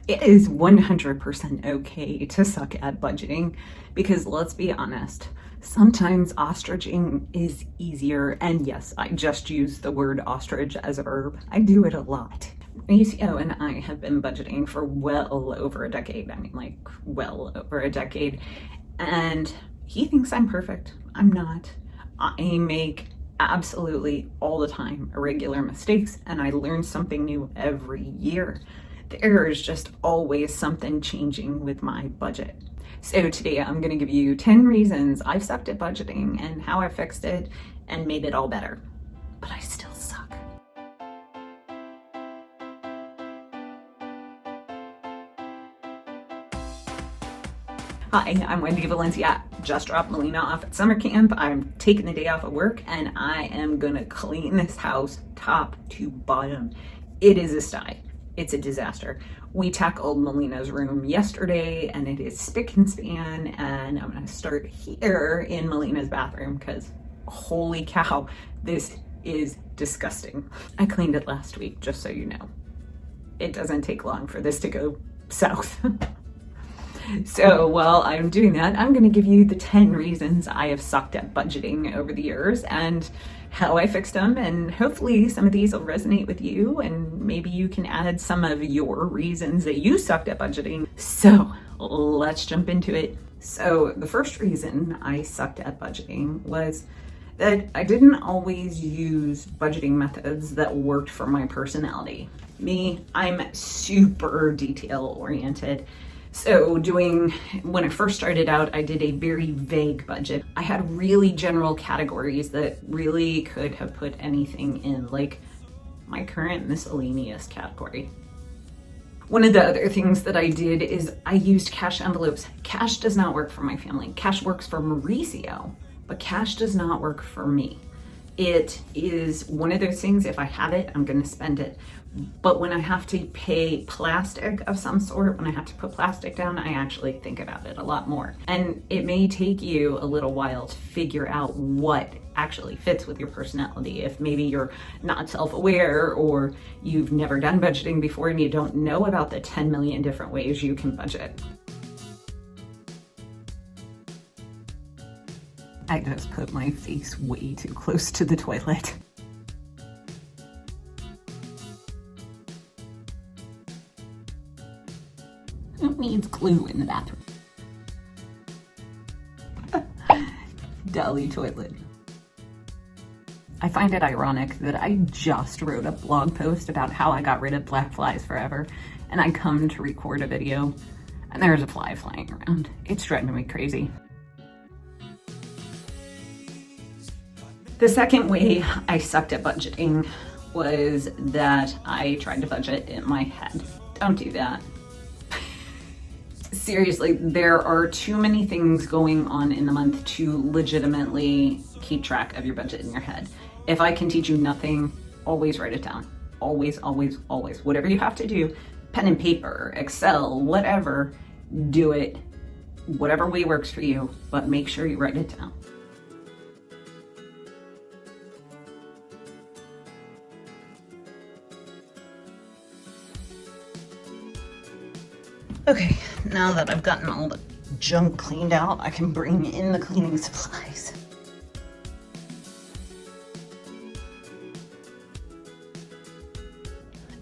It is 100% okay to suck at budgeting because let's be honest, sometimes ostriching is easier. And yes, I just used the word ostrich as a verb. I do it a lot. Mauricio and I have been budgeting for well over a decade. I mean, like, well over a decade. And he thinks I'm perfect. I'm not. I make absolutely all the time irregular mistakes, and I learn something new every year. There is just always something changing with my budget. So today I'm going to give you 10 reasons I've sucked at budgeting and how I fixed it and made it all better. But I still suck. Hi, I'm Wendy Valencia. Just dropped Melina off at summer camp. I'm taking the day off of work and I am gonna clean this house top to bottom. It is a sty. It's a disaster. We tackled Melina's room yesterday and it is spick and span, and I'm gonna start here in Melina's bathroom because holy cow, this is disgusting. I cleaned it last week, just so you know. It doesn't take long for this to go south. So while I'm doing that, I'm going to give you the 10 reasons I have sucked at budgeting over the years and how I fixed them. And hopefully some of these will resonate with you and maybe you can add some of your reasons that you sucked at budgeting. So let's jump into it. So the first reason I sucked at budgeting was that I didn't always use budgeting methods that worked for my personality. Me, I'm super detail oriented. So when I first started out, I did a very vague budget. I had really general categories that really could have put anything in, like my current miscellaneous category. One of the other things that I did is I used cash envelopes. Cash does not work for my family. Cash works for Mauricio, but cash does not work for me. It is one of those things, if I have it, I'm gonna spend it. But when I have to pay plastic of some sort, when I have to put plastic down, I actually think about it a lot more. And it may take you a little while to figure out what actually fits with your personality. If maybe you're not self-aware or you've never done budgeting before and you don't know about the 10 million different ways you can budget. I just put my face way too close to the toilet. It needs glue in the bathroom. Dolly toilet. I find it ironic that I just wrote a blog post about how I got rid of black flies forever, and I come to record a video and there's a fly flying around. It's driving me crazy. The second way I sucked at budgeting was that I tried to budget in my head. Don't do that. Seriously, there are too many things going on in the month to legitimately keep track of your budget in your head. If I can teach you nothing, always write it down. Always, always, always. Whatever you have to do, pen and paper, Excel, whatever, do it. Whatever way works for you, but make sure you write it down. Okay, now that I've gotten all the junk cleaned out, I can bring in the cleaning supplies.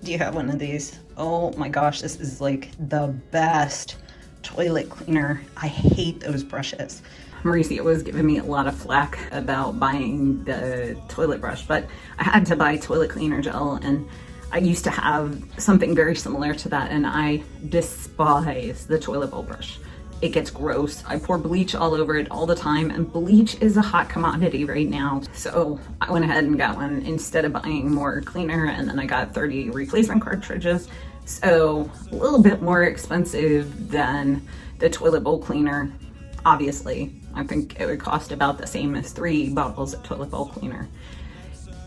Do you have one of these? Oh my gosh, this is like the best toilet cleaner. I hate those brushes. Mauricio was giving me a lot of flack about buying the toilet brush, but I had to buy toilet cleaner gel, and I used to have something very similar to that, and I despise the toilet bowl brush. It gets gross. I pour bleach all over it all the time, and bleach is a hot commodity right now. So I went ahead and got one instead of buying more cleaner, and then I got 30 replacement cartridges. So a little bit more expensive than the toilet bowl cleaner. Obviously, I think it would cost about the same as 3 bottles of toilet bowl cleaner.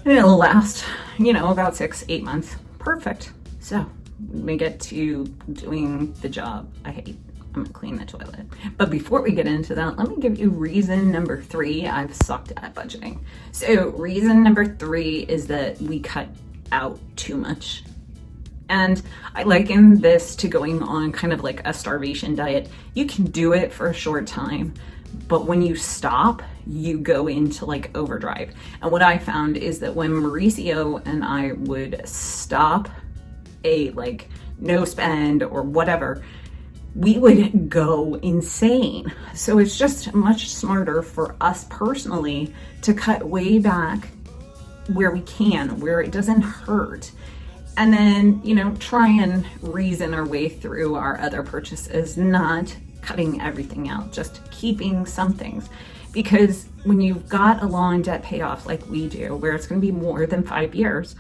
And it'll last, about 6-8 months. Perfect. So we get to doing the job I hate. I'm gonna clean the toilet. But before we get into that, let me give you reason number 3 I've sucked at budgeting. So reason number 3 is that we cut out too much And I liken this to going on kind of like a starvation diet. You can do it for a short time, but when you stop, you go into like overdrive. And what I found is that when Mauricio and I would stop a like no spend or whatever, we would go insane. So it's just much smarter for us personally to cut way back where we can, where it doesn't hurt. And then, try and reason our way through our other purchases, not cutting everything out, just keeping some things. Because when you've got a long debt payoff like we do, where it's going to be more than 5 years,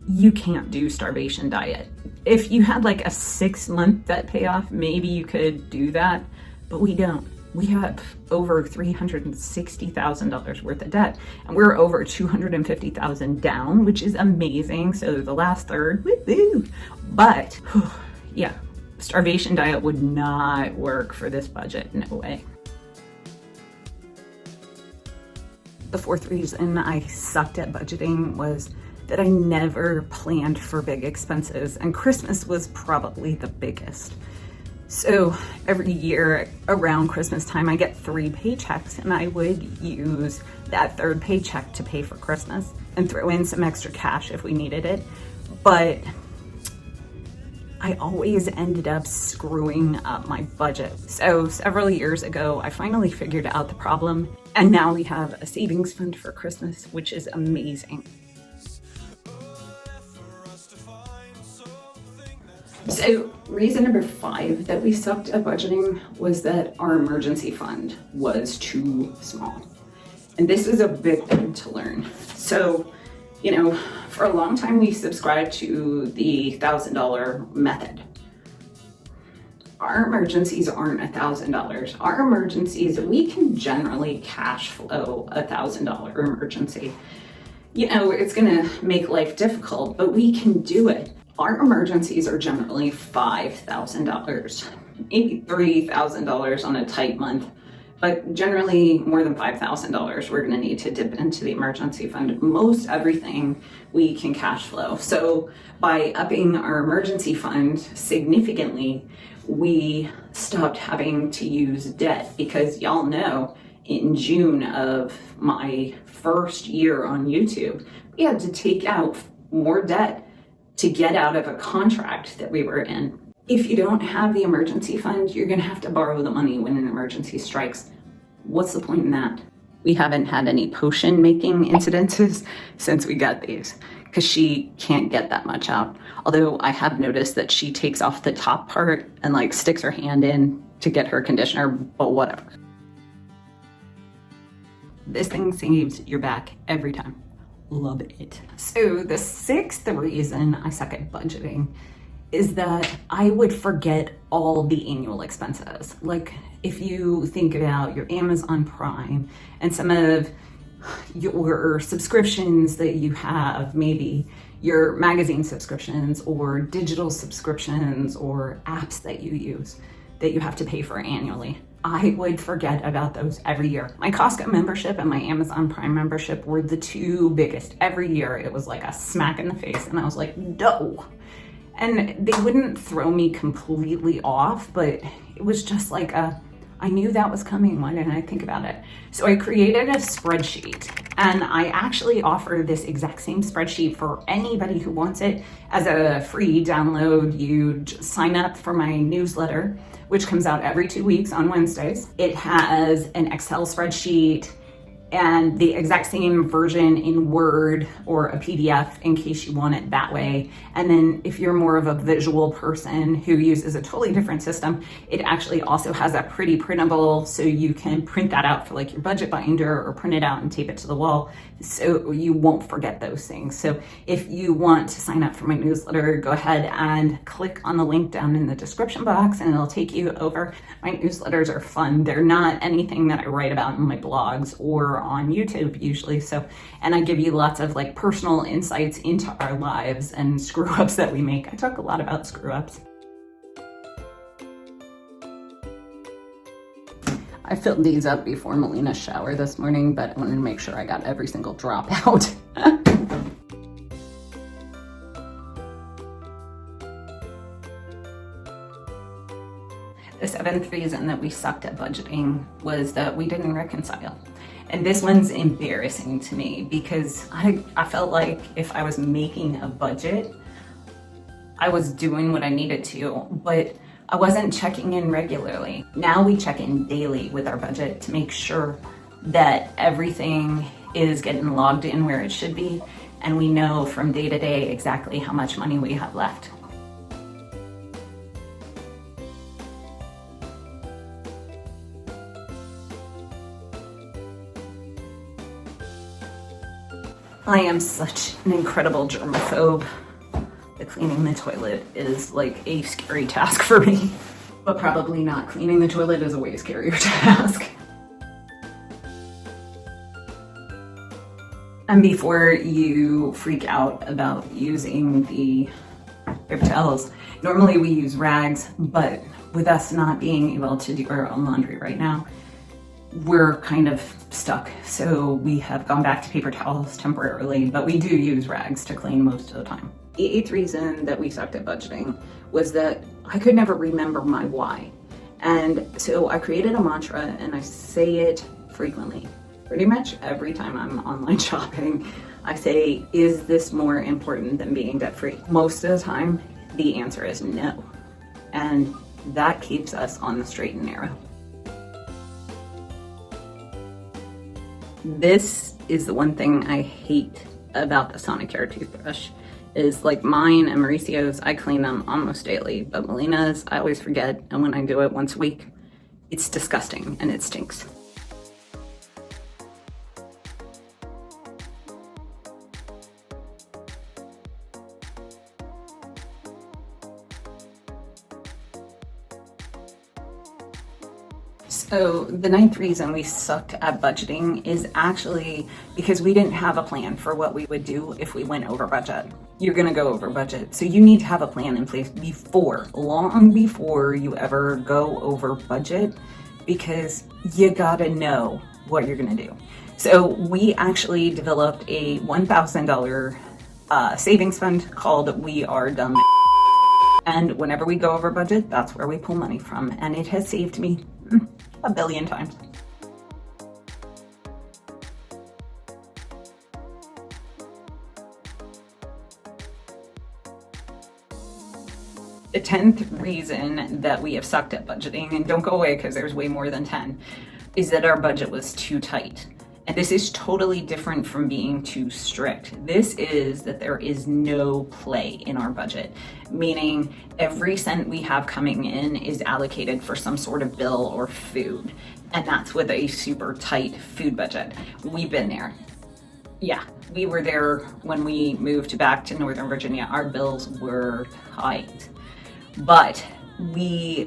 you can't do starvation diet. If you had like a 6-month debt payoff, maybe you could do that, but we don't. We have over $360,000 worth of debt, and we're over $250,000 down, which is amazing. So the last third, woo-hoo. But yeah, starvation diet would not work for this budget, no way. The fourth reason I sucked at budgeting was that I never planned for big expenses, and Christmas was probably the biggest. So every year around Christmas time, I get 3 paychecks, and I would use that third paycheck to pay for Christmas and throw in some extra cash if we needed it. But I always ended up screwing up my budget. So several years ago, I finally figured out the problem, and now we have a savings fund for Christmas, which is amazing. So reason number 5 that we sucked at budgeting was that our emergency fund was too small. And this is a big thing to learn. So, for a long time we subscribed to the $1,000 method. Our emergencies aren't $1,000. Our emergencies, we can generally cash flow $1,000 emergency. It's gonna make life difficult, but we can do it. Our emergencies are generally $5,000, maybe $3,000 on a tight month, but generally more than $5,000 we're going to need to dip into the emergency fund. Most everything we can cash flow. So by upping our emergency fund significantly, we stopped having to use debt, because y'all know in June of my first year on YouTube, we had to take out more debt to get out of a contract that we were in. If you don't have the emergency fund, you're gonna have to borrow the money when an emergency strikes. What's the point in that? We haven't had any potion making incidences since we got these, because she can't get that much out. Although I have noticed that she takes off the top part and like sticks her hand in to get her conditioner, but whatever. This thing saves your back every time. Love it. So the 6th reason I suck at budgeting is that I would forget all the annual expenses. Like if you think about your Amazon Prime and some of your subscriptions that you have, maybe your magazine subscriptions or digital subscriptions or apps that you use that you have to pay for annually. I would forget about those every year. My Costco membership and my Amazon Prime membership were the 2 biggest. Every year it was like a smack in the face, and I was like, no. And they wouldn't throw me completely off, but it was just like I knew that was coming. Why didn't I think about it? So I created a spreadsheet, and I actually offer this exact same spreadsheet for anybody who wants it as a free download. You sign up for my newsletter, which comes out every 2 weeks on Wednesdays. It has an Excel spreadsheet and the exact same version in Word or a PDF in case you want it that way. And then if you're more of a visual person who uses a totally different system, it actually also has a pretty printable, so you can print that out for like your budget binder or print it out and tape it to the wall so you won't forget those things. So if you want to sign up for my newsletter, go ahead and click on the link down in the description box and it'll take you over. My newsletters are fun. They're not anything that I write about in my blogs or on YouTube usually. So, and I give you lots of like personal insights into our lives and screw ups that we make. I talk a lot about screw ups. I filled these up before Melina's shower this morning, but I wanted to make sure I got every single drop out. The seventh reason that we sucked at budgeting was that we didn't reconcile. And this one's embarrassing to me because I felt like if I was making a budget, I was doing what I needed to, but I wasn't checking in regularly. Now we check in daily with our budget to make sure that everything is getting logged in where it should be, and we know from day to day exactly how much money we have left. I am such an incredible germaphobe that cleaning the toilet is like a scary task for me. But probably not cleaning the toilet is a way scarier task. And before you freak out about using the paper towels, normally we use rags, but with us not being able to do our own laundry right now, we're kind of stuck. So we have gone back to paper towels temporarily, but we do use rags to clean most of the time. The eighth reason that we sucked at budgeting was that I could never remember my why. And so I created a mantra and I say it frequently. Pretty much every time I'm online shopping, I say, is this more important than being debt-free? Most of the time, the answer is no. And that keeps us on the straight and narrow. This is the one thing I hate about the Sonicare toothbrush, is like mine and Mauricio's, I clean them almost daily, but Melina's, I always forget, and when I do it once a week, it's disgusting and it stinks. So the ninth reason we sucked at budgeting is actually because we didn't have a plan for what we would do if we went over budget. You're gonna go over budget, so you need to have a plan in place long before you ever go over budget, because you gotta know what you're gonna do. So we actually developed a $1,000 savings fund called We Are Dumb. And whenever we go over budget, that's where we pull money from, and it has saved me a billion times. The 10th reason that we have sucked at budgeting, and don't go away because there's way more than 10, is that our budget was too tight. And this is totally different from being too strict. This is that there is no play in our budget, meaning every cent we have coming in is allocated for some sort of bill or food. And that's with a super tight food budget. We've been there. Yeah, we were there when we moved back to Northern Virginia. Our bills were tight. But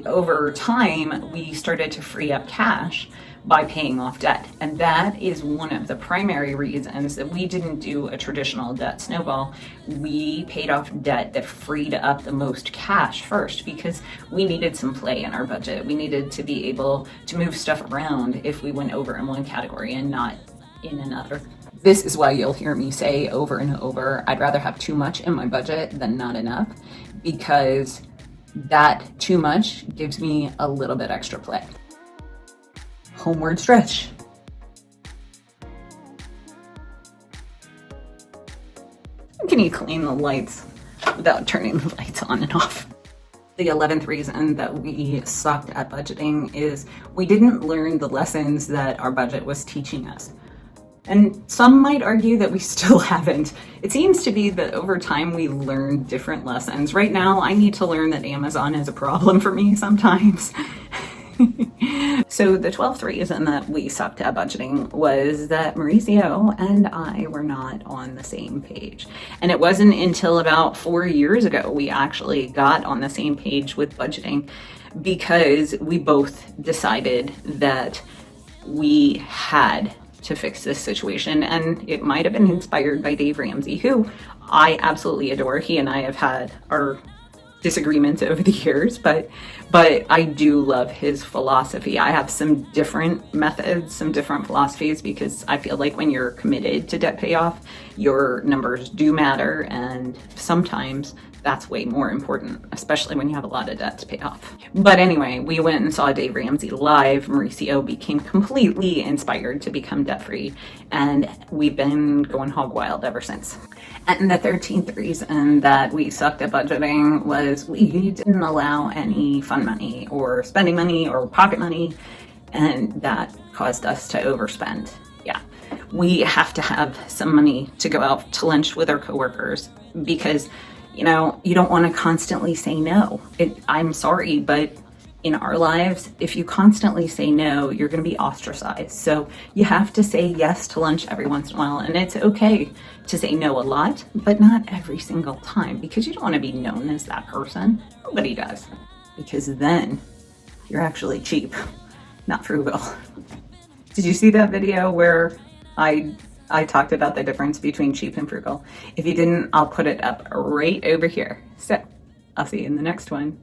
over time, we started to free up cash by paying off debt. And that is one of the primary reasons that we didn't do a traditional debt snowball. We paid off debt that freed up the most cash first because we needed some play in our budget. We needed to be able to move stuff around if we went over in one category and not in another. This is why you'll hear me say over and over, I'd rather have too much in my budget than not enough, because that too much gives me a little bit extra play. Homeward stretch. How can you clean the lights without turning the lights on and off? The 11th reason that we sucked at budgeting is we didn't learn the lessons that our budget was teaching us. And some might argue that we still haven't. It seems to be that over time we learn different lessons. Right now, I need to learn that Amazon is a problem for me sometimes. So the 12th reason that we sucked at budgeting was that Mauricio and I were not on the same page. And it wasn't until about 4 years ago we actually got on the same page with budgeting, because we both decided that we had to fix this situation. And it might have been inspired by Dave Ramsey, who I absolutely adore. He and I have had our disagreements over the years, but I do love his philosophy. I have some different methods, some different philosophies, because I feel like when you're committed to debt payoff, your numbers do matter, and sometimes that's way more important, especially when you have a lot of debt to pay off. But anyway, we went and saw Dave Ramsey live. Mauricio became completely inspired to become debt-free, and we've been going hog wild ever since. And the 13th reason that we sucked at budgeting was we didn't allow any fun money or spending money or pocket money, and that caused us to overspend. Yeah, we have to have some money to go out to lunch with our coworkers, because you don't want to constantly say no. I'm sorry, but in our lives, if you constantly say no, you're going to be ostracized. So you have to say yes to lunch every once in a while. And it's okay to say no a lot, but not every single time, because you don't want to be known as that person. Nobody does. Because then you're actually cheap, not frugal. Did you see that video where I talked about the difference between cheap and frugal? If you didn't, I'll put it up right over here. So I'll see you in the next one.